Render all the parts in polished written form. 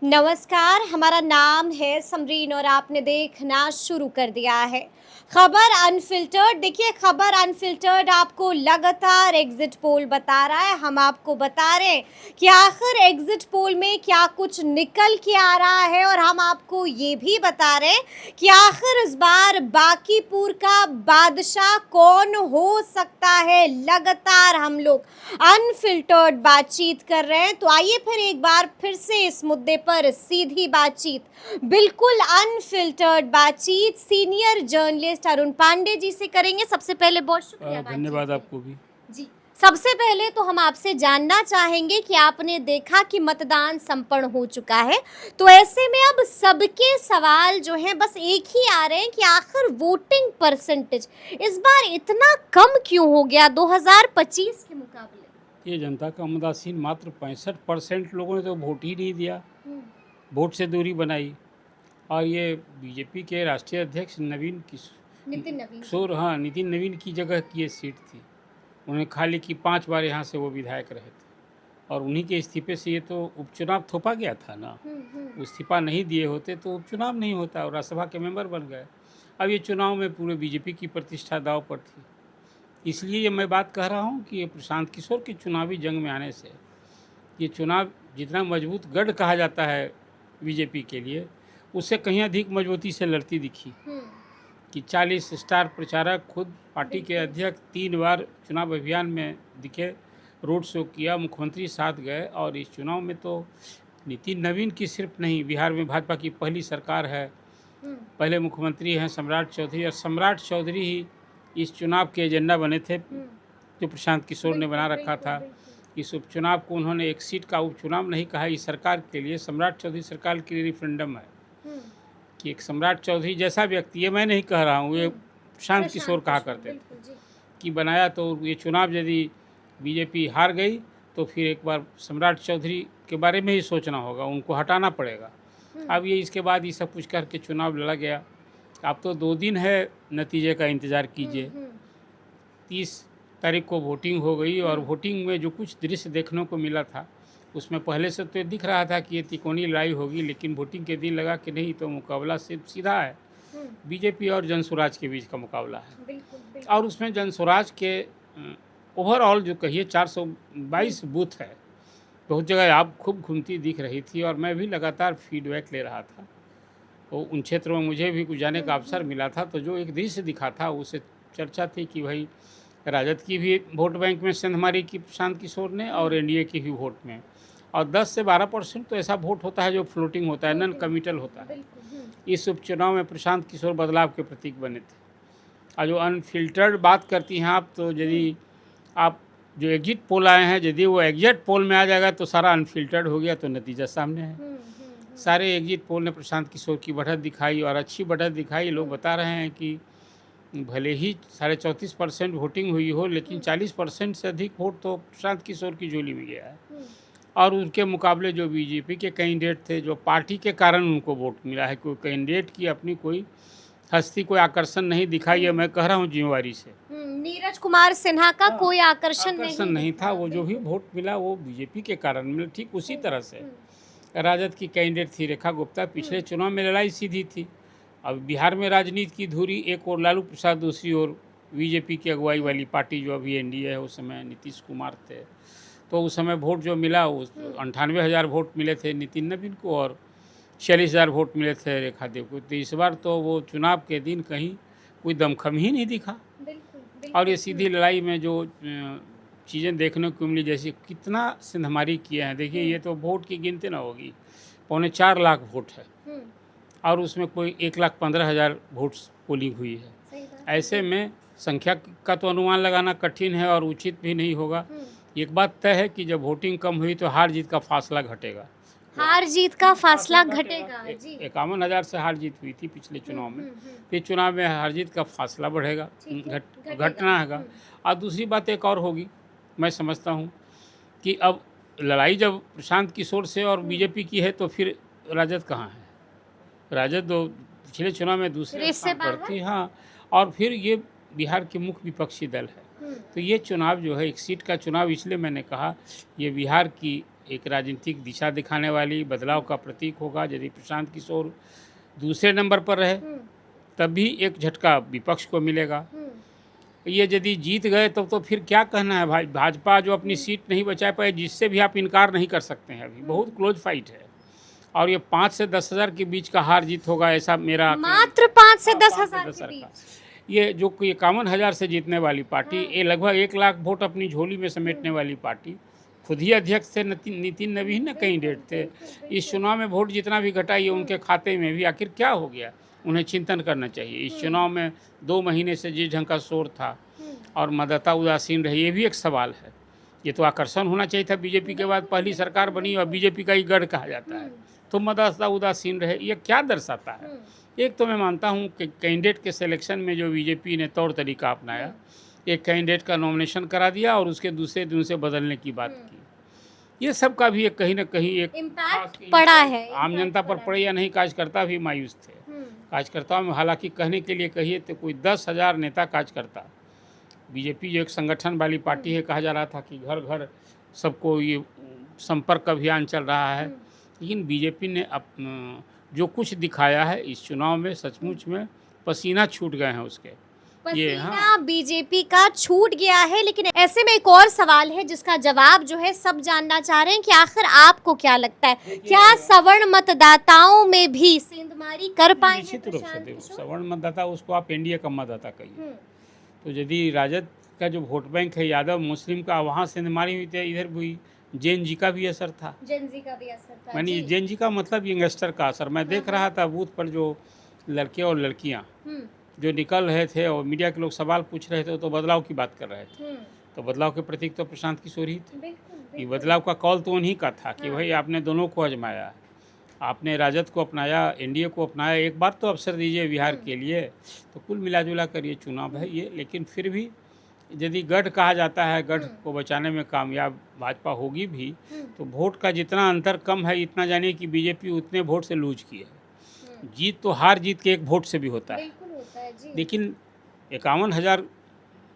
नमस्कार, हमारा नाम है समरीन और आपने देखना शुरू कर दिया है खबर अनफिल्टर्ड। देखिए, खबर अनफिल्टर्ड आपको लगातार एग्जिट पोल बता रहा है। हम आपको बता रहे हैं कि आखिर एग्जिट पोल में क्या कुछ निकल के आ रहा है, और हम आपको ये भी बता रहे हैं कि आखिर इस बार बांकीपुर का बादशाह कौन हो सकता है। लगातार हम लोग अनफिल्टर्ड बातचीत कर रहे हैं, तो आइए फिर एक बार फिर से इस मुद्दे पर सीधी बातचीत, बिल्कुल अनफिल्टर्ड बातचीत सीनियर जर्नलिस्ट अरुण पांडे जी से करेंगे। सबसे पहले बहुत शुक्रिया धन्यवाद आपको भी जी। सबसे पहले तो हम आपसे जानना चाहेंगे कि आपने देखा कि मतदान संपन्न हो चुका है, तो ऐसे में अब सबके सवाल जो हैं बस एक ही आ रहे हैं कि आखिर वोटिंग परसेंटेज इस बार इतना कम क्यों हो गया 2025 के मुकाबले। ये जनता का उदासीन, मात्र 65% लोगों ने तो वोट ही नहीं दिया, वोट से दूरी बनाई। और ये बीजेपी के राष्ट्रीय अध्यक्ष नितिन किशोर, हाँ, नितिन नवीन की जगह की ये सीट थी। उन्हें खाली की 5 बार यहाँ से वो विधायक रहे थे, और उन्हीं के इस्तीफे से ये तो उपचुनाव थोपा गया था ना। इस्तीफा नहीं दिए होते तो उपचुनाव नहीं होता और राज्यसभा के मेंबर बन गए। अब ये चुनाव में पूरे बीजेपी की प्रतिष्ठा दांव पर थी। इसलिए ये मैं बात कह रहा हूँ कि ये प्रशांत किशोर के चुनावी जंग में आने से ये चुनाव जितना मजबूत गढ़ कहा जाता है बीजेपी के लिए, उससे कहीं अधिक मजबूती से लड़ती दिखी। कि 40 स्टार प्रचारक, खुद पार्टी के अध्यक्ष 3 बार चुनाव अभियान में दिखे, रोड शो किया, मुख्यमंत्री साथ गए। और इस चुनाव में तो नितिन नवीन की सिर्फ नहीं, बिहार में भाजपा की पहली सरकार है, पहले मुख्यमंत्री हैं सम्राट चौधरी, और सम्राट चौधरी ही इस चुनाव के एजेंडा बने थे जो प्रशांत किशोर ने बना रखा था। इस उपचुनाव को उन्होंने एक सीट का उपचुनाव नहीं कहा, इस सरकार के लिए, सम्राट चौधरी सरकार के लिए रेफरेंडम है कि एक सम्राट चौधरी जैसा व्यक्ति, ये मैं नहीं कह रहा हूँ, ये प्रशांत किशोर कहा करते थे कि बनाया। तो ये चुनाव यदि बीजेपी हार गई तो फिर एक बार सम्राट चौधरी के बारे में ही सोचना होगा, उनको हटाना पड़ेगा। अब ये इसके बाद ये सब कुछ करके चुनाव लड़ा गया। अब तो 2 दिन है, नतीजे का इंतज़ार कीजिए। 30 तारीख को वोटिंग हो गई, और वोटिंग में जो कुछ दृश्य देखने को मिला था उसमें पहले से तो दिख रहा था कि ये तिकोनी लड़ाई होगी, लेकिन वोटिंग के दिन लगा कि नहीं, तो मुकाबला सिर्फ सीधा है, बीजेपी और जनसुराज के बीच का मुकाबला है। और उसमें जनसुराज के ओवरऑल जो कहिए 422 बूथ है, बहुत जगह आप खूब घूमती दिख रही थी, और मैं भी लगातार फीडबैक ले रहा था। तो उन क्षेत्रों में मुझे भी कुछ जाने का अवसर मिला था, तो जो एक दृश्य दिखा था उससे चर्चा थी कि भाई राजद की भी वोट बैंक में सेंधमारी की प्रशांत किशोर ने, और एनडीए की भी वोट में, और 10 से 12% तो ऐसा वोट होता है जो फ्लोटिंग होता है, नॉन कमिटल होता है। इस उपचुनाव में प्रशांत किशोर बदलाव के प्रतीक बने थे। और जो अनफिल्टर्ड बात करती हैं आप, तो यदि आप जो एग्जिट पोल आए हैं, यदि वो एग्जिट पोल में आ जाएगा तो सारा अनफिल्टर्ड हो गया, तो नतीजा सामने है। सारे एग्जिट पोल ने प्रशांत किशोर की बढ़त दिखाई, और अच्छी बढ़त दिखाई। लोग बता रहे हैं कि भले ही 34.5% वोटिंग हुई हो, लेकिन 40% से अधिक वोट तो प्रशांत किशोर की झोली में गया है। और उनके मुकाबले जो बीजेपी के कैंडिडेट थे, जो पार्टी के कारण उनको वोट मिला है, कोई कैंडिडेट की अपनी कोई हस्ती, कोई आकर्षण नहीं दिखाई है, मैं कह रहा हूँ जिम्मेवारी से। नीरज कुमार सिन्हा का कोई आकर्षण नहीं था, वो जो भी वोट मिला वो बीजेपी के कारण मिला। ठीक उसी तरह से राजद की कैंडिडेट थी रेखा गुप्ता, पिछले चुनाव में लड़ाई सीधी थी। अब बिहार में राजनीति की धुरी, एक और लालू प्रसाद, दूसरी ओर बीजेपी की अगुवाई वाली पार्टी जो अभी एनडीए है, उस समय नीतीश कुमार थे। तो उस समय वोट जो मिला, उस 98,000 वोट मिले थे नितिन नवीन को, और 46,000 वोट मिले थे रेखा देव को। तो इस बार तो वो चुनाव के दिन कहीं कोई दमखम ही नहीं दिखा। और ये सीधी लड़ाई में जो चीज़ें देखने को मिली, जैसे कितना सिंधमारी किए हैं, देखिए ये तो वोट की गिनती ना होगी, 4.25 लाख वोट है, और उसमें कोई 1,15,000 वोट पोलिंग हुई है। ऐसे में संख्या का तो अनुमान लगाना कठिन है और उचित भी नहीं होगा। एक बात तय है कि जब वोटिंग कम हुई तो हार जीत का फासला घटेगा। हार जीत का फासला घटेगा जी। 51,000 से हार जीत हुई थी पिछले चुनाव में, फिर चुनाव में हार जीत का फासला बढ़ेगा, घटना है। और दूसरी बात एक और होगी, मैं समझता हूँ कि अब लड़ाई जब प्रशांत किशोर से और बीजेपी की है, तो फिर राजद कहाँ है? राजद तो पिछले चुनाव में दूसरे स्थान पर थी, हाँ, और फिर ये बिहार के मुख्य विपक्षी दल है। तो ये चुनाव जो है, एक सीट का चुनाव, इसलिए मैंने कहा ये बिहार की एक राजनीतिक दिशा दिखाने वाली बदलाव का प्रतीक होगा। यदि प्रशांत किशोर दूसरे नंबर पर रहे तब भी एक झटका विपक्ष को मिलेगा। ये यदि जीत गए तब तो फिर क्या कहना है। भाजपा जो अपनी सीट नहीं बचा पाए, जिससे भी आप इनकार नहीं कर सकते हैं, अभी बहुत क्लोज फाइट है और ये 5 से 10 हज़ार के बीच का हार जीत होगा, ऐसा मेरा मात्र 5 से 10 हज़ार के बीच। ये जो 51,000 से जीतने वाली पार्टी, ये लगभग 1 लाख वोट अपनी झोली में समेटने वाली पार्टी, खुद ही अध्यक्ष थे नितिन नवीन न कैंडिडेट थे। इस चुनाव में वोट जितना भी घटा ये उनके खाते में भी आखिर क्या हो गया, उन्हें चिंतन करना चाहिए। इस चुनाव में 2 महीने से जिस ढंग का शोर था और मतदाता उदासीन रहे, ये भी एक सवाल है। ये तो आकर्षण होना चाहिए था। बीजेपी के बाद पहली सरकार बनी और बीजेपी का ही गढ़ कहा जाता है, तो मतदाता उदासीन रहे, ये क्या दर्शाता है। एक तो मैं मानता हूँ कि कैंडिडेट के सिलेक्शन में जो बीजेपी ने तौर तरीका अपनाया, एक कैंडिडेट का नॉमिनेशन करा दिया और उसके दूसरे दिन से बदलने की बात की, ये सब का भी एक कहीं ना कहीं एक इम्पैक्ट पड़ा है। आम जनता पर पड़े या नहीं, कार्यकर्ता भी मायूस थे। कार्यकर्ताओं में हालांकि कहने के लिए कहिए तो कोई 10,000 नेता कार्यकर्ता, बीजेपी जो एक संगठन वाली पार्टी है, कहा जा रहा था कि घर घर सबको ये संपर्क अभियान चल रहा है, लेकिन बीजेपी ने जो कुछ दिखाया है इस चुनाव में, सचमुच में पसीना छूट गए हैं उसके। पसीना बीजेपी का छूट गया है। लेकिन ऐसे में एक और सवाल है जिसका जवाब जो है सब जानना चाह रहे हैं कि आखिर आपको क्या लगता है, क्या सवर्ण मतदाताओं में भी सेंधमारी कर पाएंगे? निश्चित रूप से सवर्ण मतदाता, उसको आप एनडीए का मतदाता कहिए। तो यदि राजद का जो वोट बैंक है यादव मुस्लिम का, वहाँ सेंधमारी हुई थी, इधर भी जैन जी का भी असर था। जैन जी का भी असर था। यानी जैन जी का मतलब यंगस्टर का असर। मैं देख रहा था बूथ पर जो लड़के और लड़कियां जो निकल रहे थे और मीडिया के लोग सवाल पूछ रहे थे, तो बदलाव की बात कर रहे थे। तो बदलाव के प्रतीक तो प्रशांत किशोर ही थे। ये बदलाव का कॉल तो उन्हीं का था कि भाई आपने दोनों को आजमाया, आपने राजद को अपनाया, एनडीए को अपनाया, एक बार तो अवसर दीजिए बिहार के लिए। तो कुल मिलाजुला कर ये चुनाव है ये। लेकिन फिर भी यदि गढ़ कहा जाता है, गढ़ को बचाने में कामयाब भाजपा होगी भी, तो वोट का जितना अंतर कम है, इतना जानिए कि बीजेपी उतने वोट से लूज की है। जीत तो हार जीत के एक वोट से भी होता है। लेकिन 51,000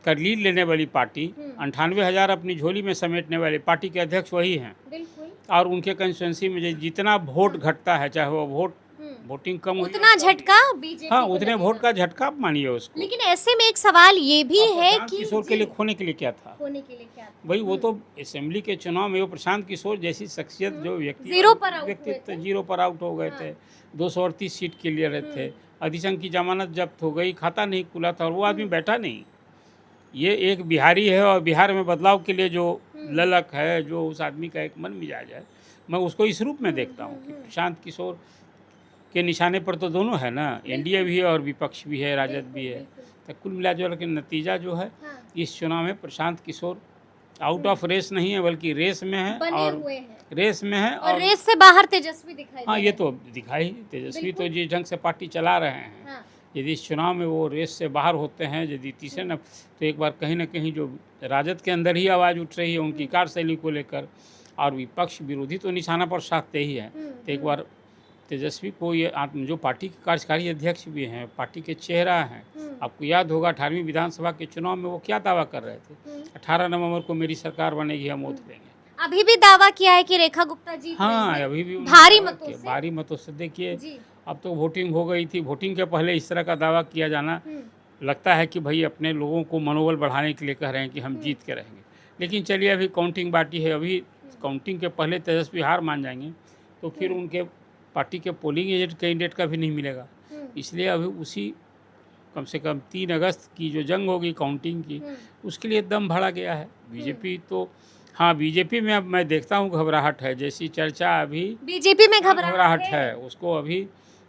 का लीड लेने वाली पार्टी, 98,000 अपनी झोली में समेटने वाली पार्टी के अध्यक्ष वही हैं। और उनके कंस्टिट्यूंसी में जितना वोट घटता है, चाहे वो वोटिंग कम हो, उतना झटका बीजेपी, हाँ उतने वोट का झटका मानिए उसको। लेकिन ऐसे में एक सवाल ये भी है कि किशोर के लिए खोने के लिए क्या था, भाई वो तो असेंबली के चुनाव में वो प्रशांत किशोर जैसी शख्सियत जो व्यक्ति जीरो पर आउट हो गए थे, 238 सीट के लिए रहे थे, अधिसंख्य की जमानत जब्त हो गई, खाता नहीं खुला था और वो आदमी बैठा नहीं। ये एक बिहारी है और बिहार में बदलाव के लिए जो ललक है, जो उस आदमी का एक मन मिजाज है, मैं उसको इस रूप में देखता हूँ कि प्रशांत किशोर के निशाने पर तो दोनों है ना, एनडीए भी है और विपक्ष भी है, राजद भी है। तो कुल मिलाजुला के नतीजा जो है इस चुनाव में Prashant Kishor out of race नहीं है, बल्कि रेस में है और रेस में है और रेस से बाहर तेजस्वी दिखाई। हाँ ये तो दिखाई, तेजस्वी तो जिस ढंग से पार्टी चला रहे हैं, यदि इस चुनाव में वो रेस से बाहर होते हैं, यदि तीसरे न, तो एक बार कहीं ना कहीं जो राजद के अंदर ही आवाज़ उठ रही है उनकी कार्यशैली को लेकर, और विपक्ष विरोधी तो निशाना पर साधते ही है, तो एक बार तेजस्वी को ये जो पार्टी के कार्यकारी अध्यक्ष भी हैं, पार्टी के चेहरा हैं, आपको याद होगा 18वीं विधानसभा के चुनाव में वो क्या दावा कर रहे थे, 18 नवंबर को मेरी सरकार बनेगी, हम वोट देंगे। अभी भी दावा किया है कि रेखा गुप्ता जी, हाँ अभी भी भारी मतों से। देखिए अब तो वोटिंग हो गई थी, वोटिंग के पहले इस तरह का दावा किया जाना लगता है कि भाई अपने लोगों को मनोबल बढ़ाने के लिए कह रहे हैं कि हम जीत के रहेंगे। लेकिन चलिए अभी काउंटिंग बाकी है, अभी काउंटिंग के पहले तेजस्वी हार मान जाएंगे तो फिर उनके पार्टी के पोलिंग एजेंट कैंडिडेट का भी नहीं मिलेगा। इसलिए अभी उसी कम से कम 3 अगस्त की जो जंग होगी काउंटिंग की, उसके लिए दम भरा गया है। बीजेपी तो हाँ, बीजेपी में अब मैं देखता हूँ घबराहट है, जैसी चर्चा अभी बीजेपी में घबराहट है, उसको अभी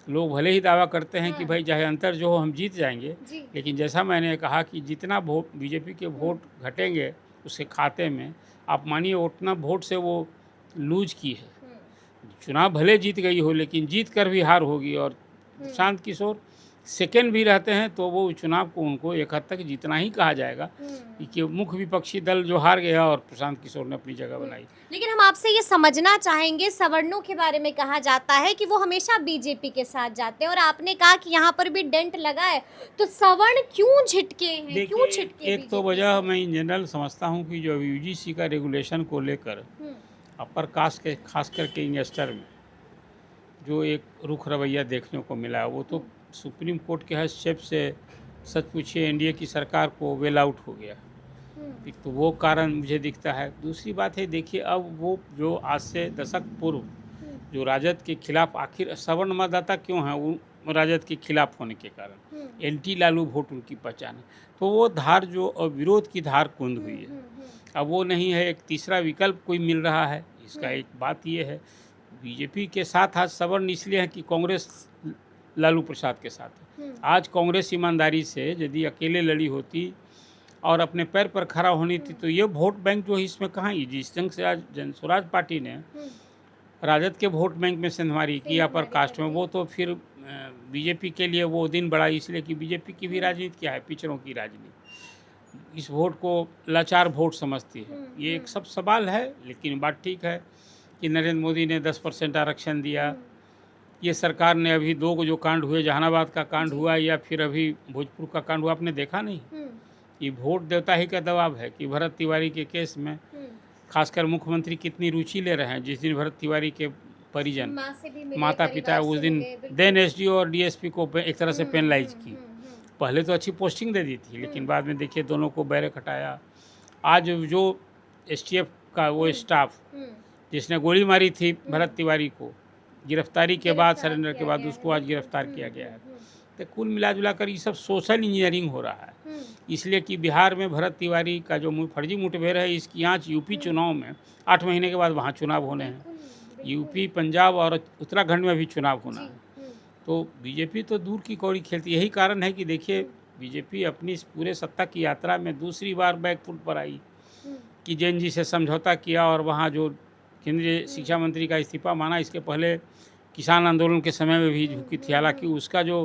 लोग भले ही दावा करते हैं कि भाई चाहे अंतर जो हो हम जीत जाएंगे, लेकिन जैसा मैंने कहा कि जितना वोट बीजेपी के वोट घटेंगे उसके खाते में, आप मानिए उतना वोट से वो लूज की है। चुनाव भले जीत गई हो लेकिन जीत कर भी हार होगी, और प्रशांत किशोर सेकेंड भी रहते हैं तो वो चुनाव को उनको एक हद तक जीतना ही कहा जाएगा, कि मुख्य विपक्षी दल जो हार गया और प्रशांत किशोर ने अपनी जगह बनाई। लेकिन हम आपसे ये समझना चाहेंगे, सवर्णों के बारे में कहा जाता है कि वो हमेशा बीजेपी के साथ जाते हैं, और आपने कहा कि यहाँ पर भी डेंट लगा है, तो सवर्ण क्यों झिटके हैं, क्यों छिटके? एक तो वजह मैं इन जनरल समझता हूँ कि जो यूजीसी का रेगुलेशन को लेकर अपर कास्ट के खास करके यंगस्टर में जो एक रुख रवैया देखने को मिला वो तो सुप्रीम कोर्ट के हस्तक्षेप से सच पूछिए एनडीए की सरकार को वेल आउट हो गया। एक तो वो कारण मुझे दिखता है। दूसरी बात है देखिए अब वो जो आज से दशक पूर्व जो राजद के खिलाफ आखिर सवर्ण मतदाता क्यों हैं वो राजद के खिलाफ होने के कारण एंटी लालू वोट उनकी पहचान है। तो वो धार जो विरोध की धार कुंद हुई है अब वो नहीं है। एक तीसरा विकल्प कोई मिल रहा है। इसका एक बात ये है बीजेपी के साथ आज सवर्ण इसलिए है कि कांग्रेस लालू प्रसाद के साथ है। आज कांग्रेस ईमानदारी से यदि अकेले लड़ी होती और अपने पैर पर खड़ा होनी थी तो ये वोट बैंक जो है इसमें कहाँ ही जिस ढंग से आज जन स्वराज पार्टी ने राजद के वोट बैंक में सेंधमारी की अपर कास्ट में वो तो फिर बीजेपी के लिए वो दिन बड़ा इसलिए कि बीजेपी की भी राजनीति क्या है पिछड़ों की राजनीति इस वोट को लाचार वोट समझती है। ये एक सब सवाल है लेकिन बात ठीक है कि नरेंद्र मोदी ने 10% आरक्षण दिया। ये सरकार ने अभी दो जो कांड हुए जहानाबाद का कांड हुआ या फिर अभी भोजपुर का कांड हुआ आपने देखा नहीं। ये वोट देवता ही का दबाव है कि भरत तिवारी के केस में खासकर मुख्यमंत्री कितनी रुचि ले रहे हैं। जिस दिन भरत तिवारी के परिजन माता पिता उस दिन देन एसडीओ और डीएसपी को एक तरह से पेनलाइज की। पहले तो अच्छी पोस्टिंग दे दी थी लेकिन बाद में देखिए दोनों को बैरक हटाया। आज जो एसटीएफ का वो स्टाफ जिसने गोली मारी थी भरत तिवारी को गिरफ्तारी के बाद सरेंडर के बाद उसको आज गिरफ्तार किया गया है। तो कुल मिला जुला कर ये सब सोशल इंजीनियरिंग हो रहा है इसलिए कि बिहार में भरत तिवारी का जो फर्जी मुठभेड़ है इसकी आँच यूपी चुनाव में 8 महीने के बाद वहाँ चुनाव होने हैं। यूपी पंजाब और उत्तराखंड में भी चुनाव होना है। तो बीजेपी तो दूर की कौड़ी खेलती। यही कारण है कि देखिए बीजेपी अपनी इस पूरे सत्ता की यात्रा में दूसरी बार बैकफुट पर आई कि जैन जी से समझौता किया और वहाँ जो केंद्रीय शिक्षा मंत्री का इस्तीफा माना। इसके पहले किसान आंदोलन के समय में भी झुकी थी हालांकि उसका जो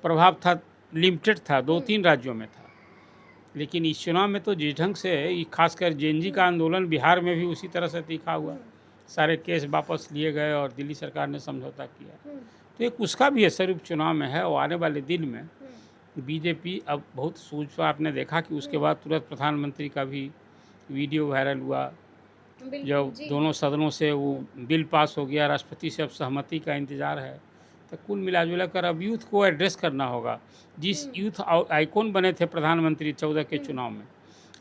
प्रभाव था लिमिटेड था 2-3 राज्यों में था। लेकिन इस चुनाव में तो जिस ढंग से खासकर जेएनजी का आंदोलन बिहार में भी उसी तरह से तीखा हुआ। सारे केस वापस लिए गए और दिल्ली सरकार ने समझौता किया। तो एक उसका भी असर चुनाव में है और आने वाले दिन में बीजेपी अब बहुत सूझबूझ आपने देखा कि उसके बाद तुरंत प्रधानमंत्री का भी वीडियो वायरल हुआ जब दोनों सदनों से वो बिल पास हो गया। राष्ट्रपति से अब सहमति का इंतज़ार है। तो कुल मिला जुला कर अब यूथ को एड्रेस करना होगा। जिस यूथ आइकॉन बने थे प्रधानमंत्री 14 के चुनाव में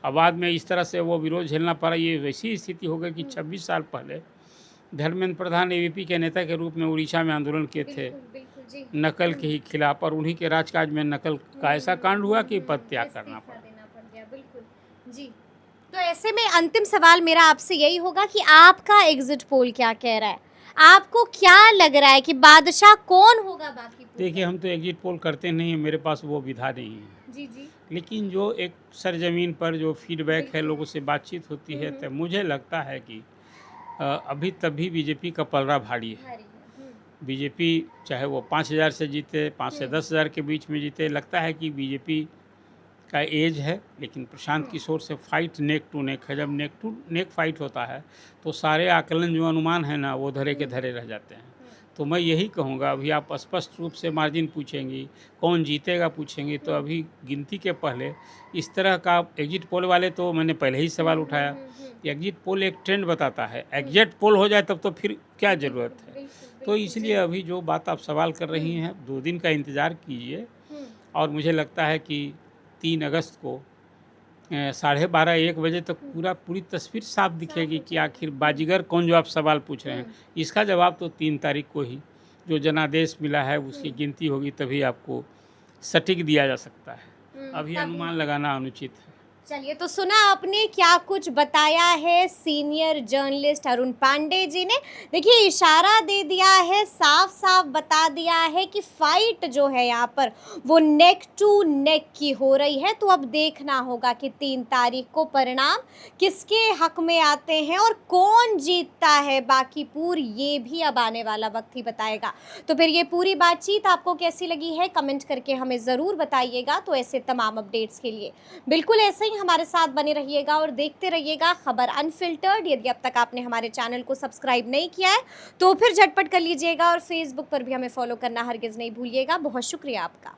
अब बाद में इस तरह से वो विरोध झेलना पड़ा। ये वैसी स्थिति हो गई कि 26 साल पहले धर्मेंद्र प्रधान एबीपी के नेता के रूप में उड़ीसा में आंदोलन किए थे नकल के ही खिलाफ और उन्हीं के राजकाज में नकल का ऐसा कांड हुआ कि पद त्याग करना पड़ा। बिल्कुल जी। तो ऐसे में अंतिम सवाल मेरा आपसे यही होगा कि आपका एग्जिट पोल क्या कह रहा है? आपको क्या लग रहा है कि बादशाह कौन होगा बाकी? देखिए हम तो एग्जिट पोल करते नहीं हैं, मेरे पास वो विधा नहीं है। जी जी। लेकिन जो एक सरजमीन पर जो फीडबैक है लोगों से बातचीत होती है तो मुझे लगता है कि अभी तभी बीजेपी का पलड़ा भारी है। बीजेपी चाहे वो 5,000 से जीते 5 से 10,000 के बीच में जीते लगता है कि बीजेपी का एज है। लेकिन प्रशांत किशोर से फाइट नेक टू नेक है। जब नेक टू नेक फाइट होता है तो सारे आकलन जो अनुमान है ना वो धरे के धरे रह जाते हैं। तो मैं यही कहूँगा अभी आप स्पष्ट रूप से मार्जिन पूछेंगी कौन जीतेगा पूछेंगी तो अभी गिनती के पहले इस तरह का एग्जिट पोल वाले तो मैंने पहले ही सवाल उठाया। एग्जिट पोल एक ट्रेंड बताता है, एग्जिट पोल हो जाए तब तो फिर क्या ज़रूरत है। तो इसलिए अभी जो बात आप सवाल कर रही हैं 2 दिन का इंतज़ार कीजिए और मुझे लगता है कि 3 अगस्त को 12:30-1 बजे तक पूरी तस्वीर साफ दिखेगी कि आखिर बाजीगर कौन जो आप सवाल पूछ रहे हैं। इसका जवाब तो 3 तारीख को ही जो जनादेश मिला है उसकी गिनती होगी तभी आपको सटीक दिया जा सकता है। अभी अनुमान लगाना अनुचित है। चलिए तो सुना आपने क्या कुछ बताया है सीनियर जर्नलिस्ट अरुण पांडे जी ने। देखिए इशारा दे दिया है, साफ साफ बता दिया है कि फाइट जो है यहाँ पर वो नेक टू नेक की हो रही है। तो अब देखना होगा कि 3 तारीख को परिणाम किसके हक में आते हैं और कौन जीतता है। बाकी पूरी ये भी अब आने वाला वक्त ही बताएगा। तो फिर ये पूरी बातचीत आपको कैसी लगी है कमेंट करके हमें ज़रूर बताइएगा। तो ऐसे तमाम अपडेट्स के लिए बिल्कुल ऐसे ही हमारे साथ बने रहिएगा और देखते रहिएगा खबर अनफिल्टर्ड। यदि अब तक आपने हमारे चैनल को सब्सक्राइब नहीं किया है तो फिर झटपट कर लीजिएगा और फेसबुक पर भी हमें फॉलो करना हरगिज़ नहीं भूलिएगा। बहुत शुक्रिया आपका।